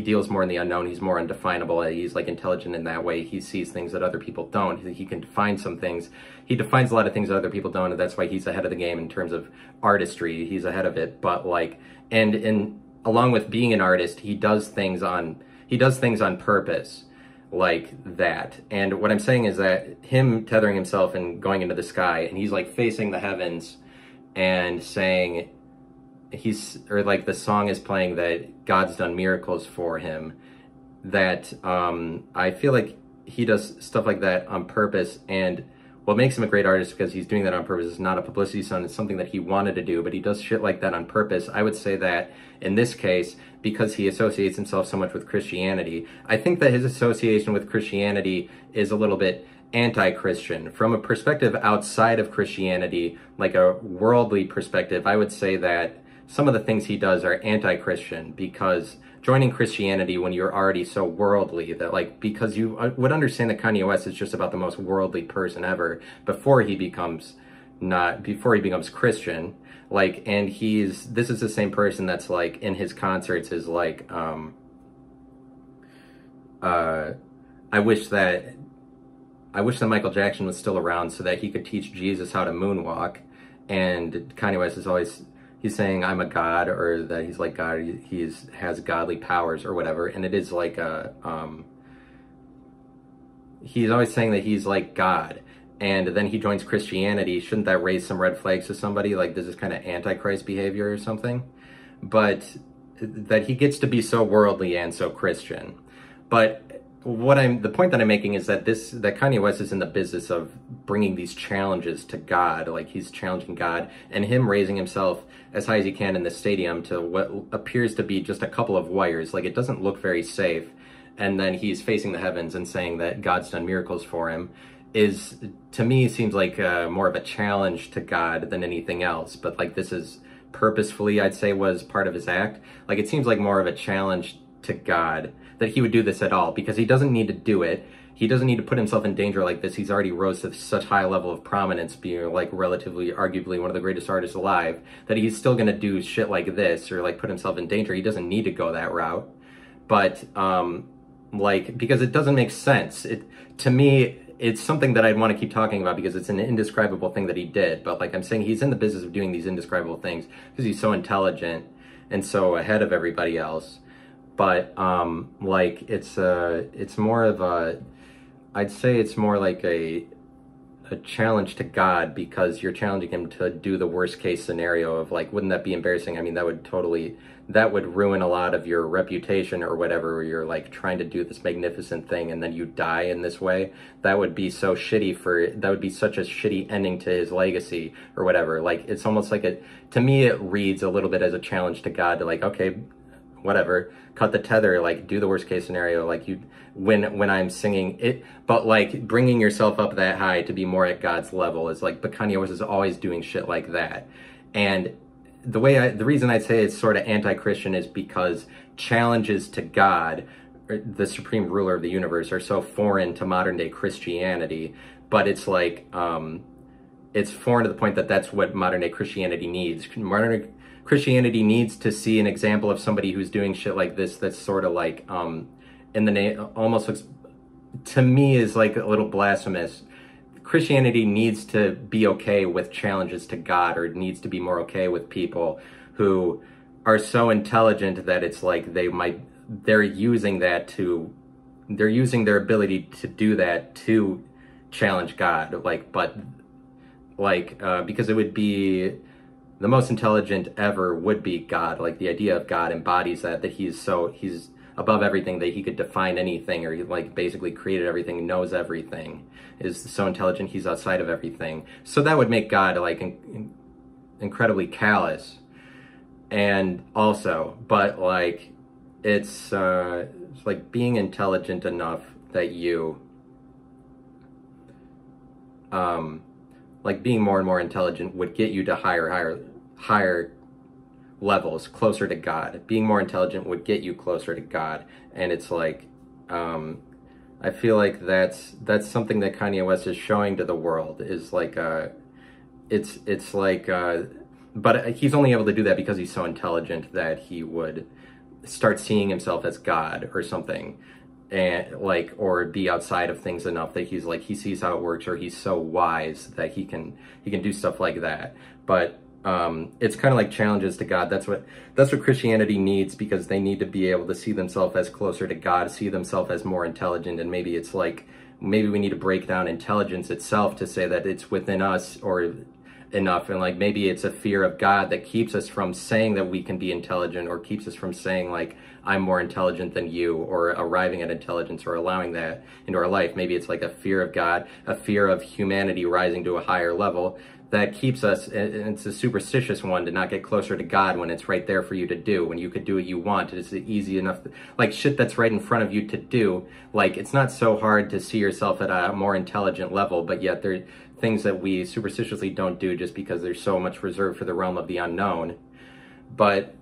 deals more in the unknown. He's more undefinable. He's like intelligent in that way. He sees things that other people don't. He can define some things. He defines a lot of things that other people don't, and that's why he's ahead of the game in terms of artistry. He's ahead of it. But like, and along with being an artist, he does things on purpose, like that. And what I'm saying is that him tethering himself and going into the sky, and he's like facing the heavens and saying, or like the song is playing that God's done miracles for him, that I feel like he does stuff like that on purpose. And what makes him a great artist, because he's doing that on purpose, is not a publicity stunt. It's something that he wanted to do, but he does shit like that on purpose. I would say that in this case, because he associates himself so much with Christianity, I think that his association with Christianity is a little bit anti-Christian. From a perspective outside of Christianity, like a worldly perspective, I would say that some of the things he does are anti-Christian, because joining Christianity when you're already so worldly, that like, because you would understand that Kanye West is just about the most worldly person ever before he becomes Christian. Like, and this is the same person that's like in his concerts is like, I wish that Michael Jackson was still around so that he could teach Jesus how to moonwalk. and Kanye West is always, he's saying I'm a god, or that he's like God, has godly powers or whatever, and it is like a he's always saying that he's like God, and then he joins Christianity. Shouldn't that raise some red flags to somebody? Like, this is kind of antichrist behavior or something? But that he gets to be so worldly and so Christian. But the point that I'm making is that that Kanye West is in the business of bringing these challenges to God. Like, he's challenging God, and him raising himself as high as he can in the stadium to what appears to be just a couple of wires. Like, it doesn't look very safe. And then he's facing the heavens and saying that God's done miracles for him, is, to me, seems like more of a challenge to God than anything else. But like, this is purposefully, I'd say, was part of his act. Like, it seems like more of a challenge to God that he would do this at all, because he doesn't need to do it. He doesn't need to put himself in danger like this. He's already rose to such high level of prominence, being like relatively, arguably one of the greatest artists alive, that he's still going to do shit like this, or like put himself in danger. He doesn't need to go that route. But like, because it doesn't make sense. To me, it's something that I'd want to keep talking about because it's an indescribable thing that he did. But like I'm saying, he's in the business of doing these indescribable things because he's so intelligent and so ahead of everybody else. But like, it's more of a, I'd say it's more like a challenge to God, because you're challenging him to do the worst case scenario of like, wouldn't that be embarrassing? I mean, that would ruin a lot of your reputation or whatever, where you're like trying to do this magnificent thing and then you die in this way. That would be so shitty that would be such a shitty ending to his legacy or whatever. Like, it's almost like to me, it reads a little bit as a challenge to God to like, okay, whatever, cut the tether, like do the worst case scenario, like when I'm singing it, but like bringing yourself up that high to be more at God's level is like, but Kanye West is always doing shit like that. And the reason I'd say it's sort of anti-Christian is because challenges to God, the supreme ruler of the universe, are so foreign to modern day Christianity. But it's like, it's foreign to the point that that's what modern day Christianity needs. Modern Christianity needs to see an example of somebody who's doing shit like this, that's sort of like, in the name, almost looks, to me, is like a little blasphemous. Christianity needs to be okay with challenges to God, or it needs to be more okay with people who are so intelligent that it's like they're using their ability to do that to challenge God. Like, but like, because it would be, the most intelligent ever would be God. Like, the idea of God embodies that he's above everything, that he could define anything, or he like basically created everything, knows everything, is so intelligent he's outside of everything. So that would make God like incredibly callous. And also, but like, it's like being intelligent enough that you like being more and more intelligent would get you to higher levels, closer to God. Being more intelligent would get you closer to God. And it's like, I feel like that's something that Kanye West is showing to the world, is like, it's like, but he's only able to do that because he's so intelligent that he would start seeing himself as God or something, and like, or be outside of things enough that he's like, he sees how it works, or he's so wise that he can do stuff like that. But it's kind of like challenges to God. That's what Christianity needs, because they need to be able to see themselves as closer to God, see themselves as more intelligent. And maybe it's like, maybe we need to break down intelligence itself to say that it's within us or enough. And like, maybe it's a fear of God that keeps us from saying that we can be intelligent, or keeps us from saying like, I'm more intelligent than you, or arriving at intelligence, or allowing that into our life. Maybe it's like a fear of God, a fear of humanity rising to a higher level, that keeps us, and it's a superstitious one, to not get closer to God when it's right there for you to do, when you could do what you want. It's easy enough, like shit that's right in front of you to do. Like, it's not so hard to see yourself at a more intelligent level, but yet there are things that we superstitiously don't do just because there's so much reserved for the realm of the unknown. But,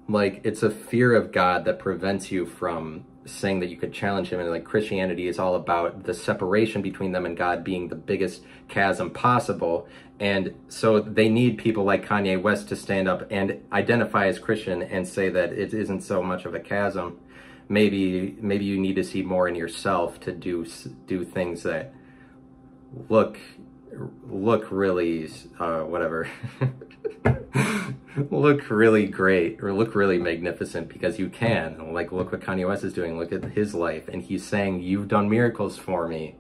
like, it's a fear of God that prevents you from saying that you could challenge him. And like, Christianity is all about the separation between them and God being the biggest chasm possible. And so they need people like Kanye West to stand up and identify as Christian and say that it isn't so much of a chasm. Maybe you need to see more in yourself to do things that look look really, whatever, look really great or look really magnificent, because you can. Like, look what Kanye West is doing. Look at his life. And he's saying, you've done miracles for me,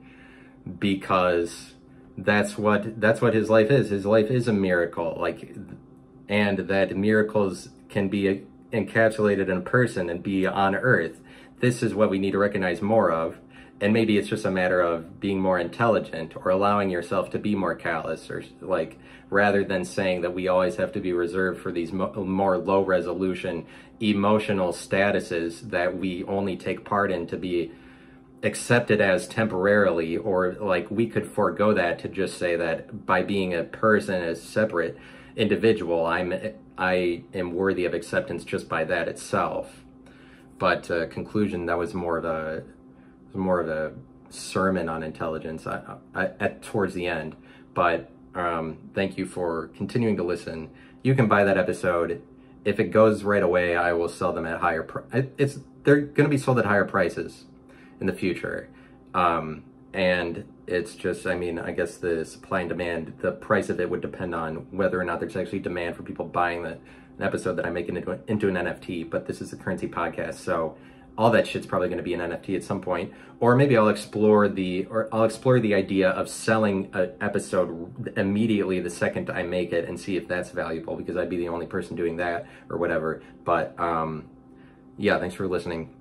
because that's what his life is. His life is a miracle. Like, and that miracles can be encapsulated in a person and be on earth. This is what we need to recognize more of. And maybe it's just a matter of being more intelligent, or allowing yourself to be more callous, or like, rather than saying that we always have to be reserved for these more low resolution emotional statuses that we only take part in to be accepted as temporarily, or like we could forego that to just say that by being a person, as separate individual, I am worthy of acceptance just by that itself. But conclusion, that was more of a sermon on intelligence towards the end. But thank you for continuing to listen. You can buy that episode. If it goes right away, I will sell them at higher they're going to be sold at higher prices in the future. And it's just, I mean, I guess the supply and demand, the price of it would depend on whether or not there's actually demand for people buying an episode that I make into an NFT. But this is a currency podcast, so all that shit's probably going to be an NFT at some point. Or maybe I'll explore the idea of selling an episode immediately the second I make it, and see if that's valuable, because I'd be the only person doing that or whatever. But yeah, thanks for listening.